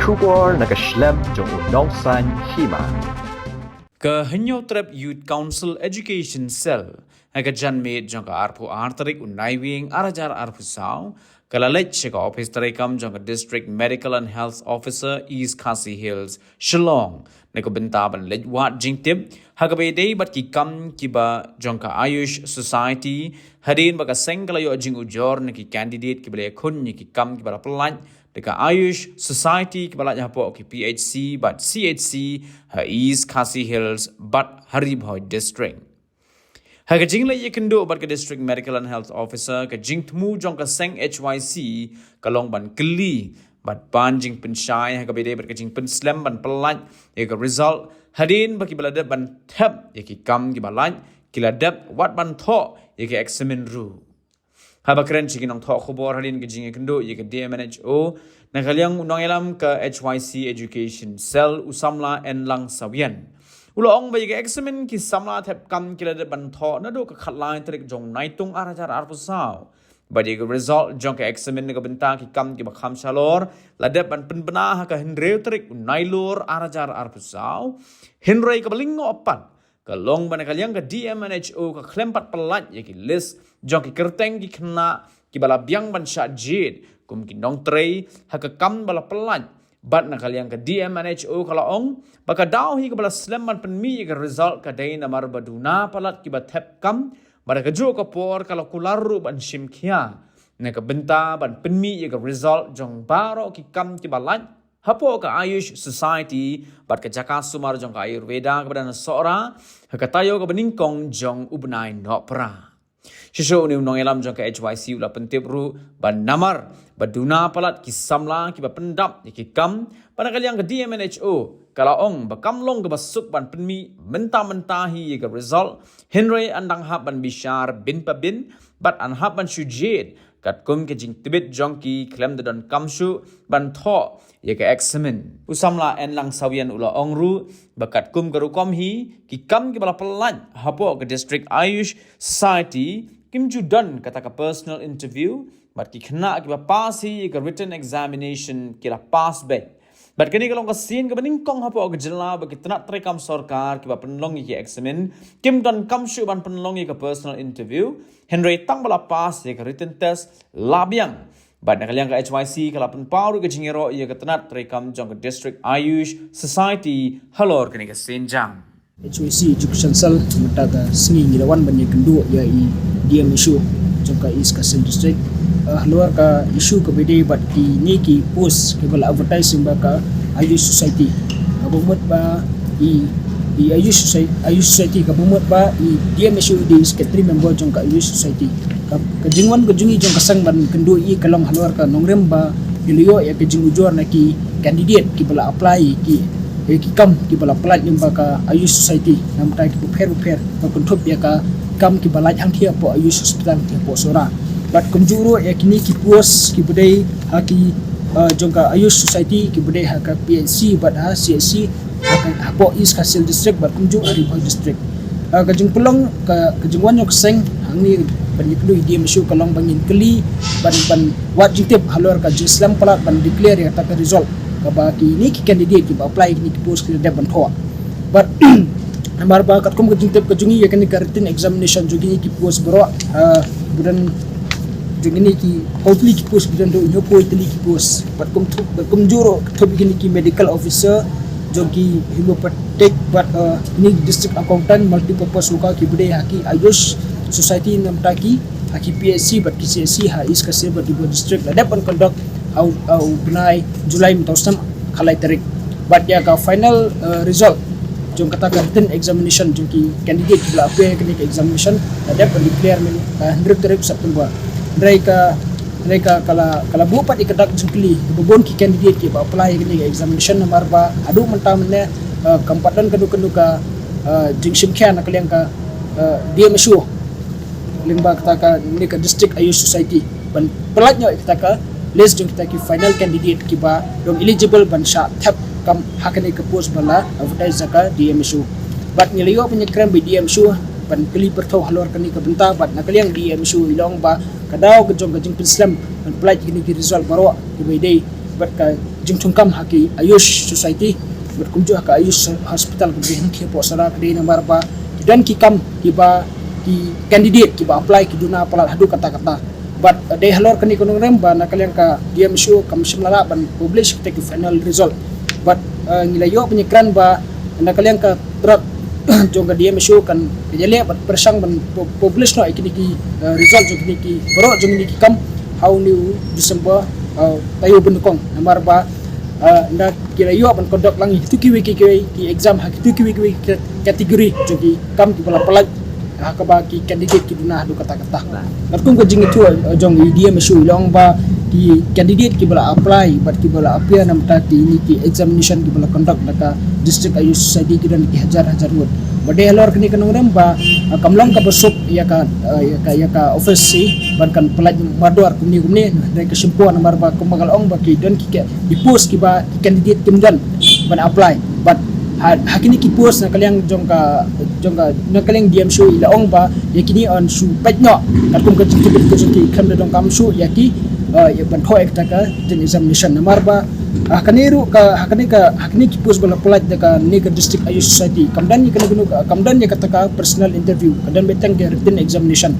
Shubor nakaslem jong unausan hima. Kehenyo trap Youth Council Education Cell hagajan med jong ka arpu artarik unaiwing arajar arpu saw kalalech ka office tarekam jong ka District Medical and Health Officer East Khasi Hills Shillong neko bentaban lejwat jingtip hagabede bat ki kam kiba jong ka Ayush Society hadin baka sengkalayo jing ujor neki candidate kibale khun ni ki kam kibala pelan Deka Ayush Society kibalanya po ki PHC but CHC ha East Khasi Hills but Haribhoi District. Ha ka jingla ye kendo bat ka District Medical and Health Officer ka jing tmu jong ka seng HYC kalong ban kli but ban jing penshai ha ka bede bat ka jing pen slam ban pelan ye ka result hadin baki balada ban thap ye ki kam ki balan kiladap wat ban tho ye ki examine ru. Habakren chikin ang thok khubor halin ke jinge kendo ye ke DMNHO na kaliang unang elam ka HYC Education Cell usamla en lang sawian uloong ba ye ke examine ki samla thep kam kilade ban tho na do ka khatlain trik jong naitung arajar arpusaw ba ye ke result jong ke examine ka benta ki kam ki bakham shalor ladep ban penbena ha ka henreu trik nailor arajar arpusaw henrei ka balingo opat kalong ban kaliang ka DMNHO ka klempat pelat ye ki list jong ki kerteng ki kena ki bala biang ban sha jid kum ki nong trei ha ka kam bala pelat bat na kaliang ka DMNHO kala ong baka daw hi ka bala sleman penmi ka result ka dai na mar baduna palat ki ba thep kam bada ka jo ka por kala kularu ban shim khia na ka benta ban penmi ka result jong baro ki kam ki balat hapo ka Ayush Society bat ka jaka sumar jong ka Ayurveda kepada nasora hakatayo ka beningkong jong ubnai nopra shisho ni unong elam jong ka HYC ula pentip ru ban namar baduna palat ki samla ki ba pendap ki kam pada kali yang ka DMNHO kalaong bakam long ka basuk ban penmi menta-mentahi ka result Henry andang hab ban bishar bin pabin bat an hab ban shujid kat kum ke jing tibit jongki klem de don kamshu ban tho ye ke examen usamla en lang sawian ula ongru bakat kum garu kom hi ki kam ki bala pelan hapo ke District Ayush Society kim judan kata ka personal interview bat ki khna ki ba pass hi ke written examination ki la pass bet bat kini kalong ka sin ka baning kong hapo ke jela ba ki tnak trekam sarkar ki ba penlong ki examen kim don kamshu ban penlong ki personal interview Henry tang bala pass ye ka written test labiang bat nak kaliang ka HYC kala pen paru ke jingero ye ka tnat trekam jong ka District Ayush Society halor kini ka senjang HYC Education Cell mata ka sengi ngilawan ban ye kendo ya i DM issue jong ka East Khasi District halor ka issue ka bede bat ki ni ki post ke bala advertising ba ka Ayush Society abumot ba i Ayush Society ka bumot ba i DMSU di secretary member jong ka Ayush Society ka jingwan ko jungi jong kasang ban kendo i kalong halwar ka nongrem ba iliyo ya ka jingujor na ki candidate ki bala apply ki kam ki bala plat nim ba ka Ayush Society nam ta ki prepare ka kontrop ya ka kam ki bala ang thia po Ayush Hospital ki po sora bat kunjuro ya kini ki post ki budai ha ki jong ka Ayush Society ki budai ha ka PNC bat ha CSC hapo East Khasi District bat kunjung Haribhoi District kajung pelong kajungwan yok seng hangni ban yiklu idiem show kalong bangin keli ban wat jitip halor ka Islam palat ban declare ya ta result ka ba ki ni ki candidate ki ba apply ni ki post ki de ban tho but amar ba kat kum kajung tip kajungi ya kan ka written examination jogi ki post bro budan jogi ni ki hopefully ki post budan do nyo po itli ki post bat kum juro thobi ki medical officer jogi homeopathic but ini district accountant multipurpose suka ki bude haki Ayush Society nam taki haki PSC but KCSC ha East Khasi but district ada pun conduct au benai Julai 2000 khalai tarik but ya ka final result jong kata written examination jogi candidate bila apa kini examination ada pun declare men 100 tarik September mereka kala bupat ikadak jengkeli bebon ki candidate ki ba apply kini examination nomor ba adu mentah menne kampadan kadu ka jingshim kya na kaliang ka DMSU limba kata ka ni ka District Ayush Society ban pelatnya kita ka list jong kita ki final candidate ki ba dong eligible ban sha thap kam hakane ka post bala advertise ka DMSU bat ngiliyo penyekram bi DMSU ban keli pertau halor kani ka benta bat na kaliang DMSU ilong ba kadaw kajong kajing Islam ban plat kini ki result baro ki day bat ka jing tungkam haki Ayush Society berkunjung ke Ayush Hospital ke beri hengki po sara ke nomor ba dan ki kam ki ba ki candidate ki ba apply ki duna palat hadu kata-kata but they halor kani kunung rem ba nakalian ka dia mishu kam simlala ban publish kita ki final result but ngilayo penyekran ba nakalian ka trap jong dia mishu kan kejale but persang ban publish no ikini ki result jong ki bro jong ki kam how new December tayo benukong nomor ba na kirayo ban kodok langi tu ki exam hak tu ki kategori jogi kam ki pala hak ba ki candidate ki duna du kata-kata kum ko jing itu jong dia mesu long ba ki candidate ki bala apply but ki bala appear nam ta ki ni ki examination ki bala conduct naka district Ayush Society ki dan ki hajar word bade halor kini kanong rem ba kamlang ka besok ya ka office si ban kan pelaj mador kumni dari kesimpuan nomor ba kumagal ong ba ki dan ki di post ki ba candidate kim dan ban apply but hakini ki post na kalyang jongka na kalyang DM show ila ong ba yakini on su pajno katum ka jikit ko ki kam dong kam show yaki ya ban ho ekta ka den examination nomor ba hakani ki post bala pelaj ka Nega District Ayush Society kamdan ni kana kamdan ya kata personal interview kadan betang ke written examination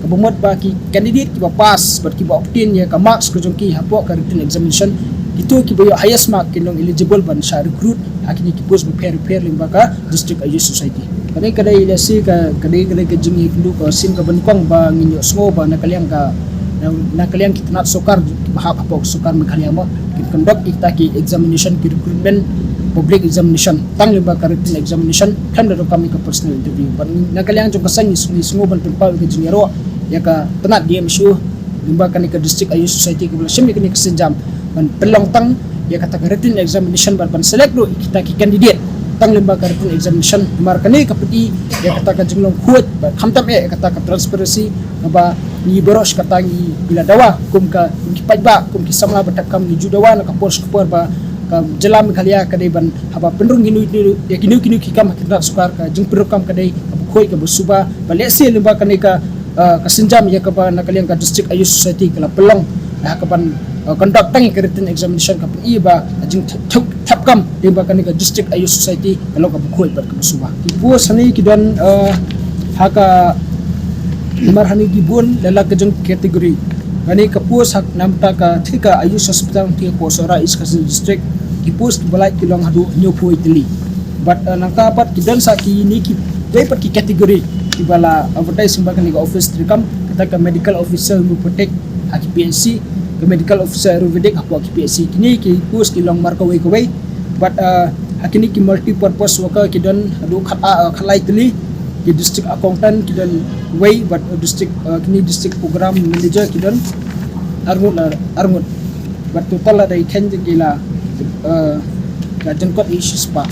kabumot ba ki candidate ki ba pass but ki ba obtain ya ka marks ko jong ki hapo ka written examination itu ki ba highest mark kinong eligible ban sa recruit hakini ki post ba pair limba ka District Ayush Society kadai lesi ka kadai jingi kindu ko sim ka bankong ba nginyo smo ba nakaliang kita nak sukar bahap apa sukar mengkalian mo kita conduct kita ki examination ki recruitment public examination tang limba ka written examination kan do kami ka personal interview ban nakalian jong kasang ni sungo ban tempa ka jingero ya ka tenat dia misu limba kan ka District Ayush Society ka bala semi kini kesenjam ban pelong tang ya kata ka written examination ban select do kita ki candidate tang limba ka written examination mar kani ka peti ya kata ka jinglong kuat ba khamtam kata ka transparency ba ni boros kata ni bila dawa kum ki pajba kum ki samla batakam ni judawa na ka pos kupor ba ka jelam khalia kadai ban haba pendrung ginu ya ginu ki kam kita sukar ka jing perukam kadai khoi ka busuba ba lesi limba kani ka kasenjam ya ka ba nakalian ka District Ayush Society kala pelong ka ban conduct tangi ka written examination ka iba jing tapkam limba kani ka District Ayush Society kalau ka khoi ba ka busuba ki po sani ki don haka marhani gibun lala kejeng kategori ani kapus hak namta ka thika Ayush Hospital ti ko sora iskasin district kipus balai kilong hadu nyopo itli but nangka pat kidan sa ki ni ki dapat ki kategori ibala advertising ba kani office trikam kata ka medical officer mu protect hak PNC ke medical officer Ayurvedic hak PNC kini ki pus kilong marka way but hakini ki multi purpose worker kidan hadu khalai tli ki district accountant kidan way but district kini district program manager kidan arngut but total ada ikan jengila ka jengkot issues pa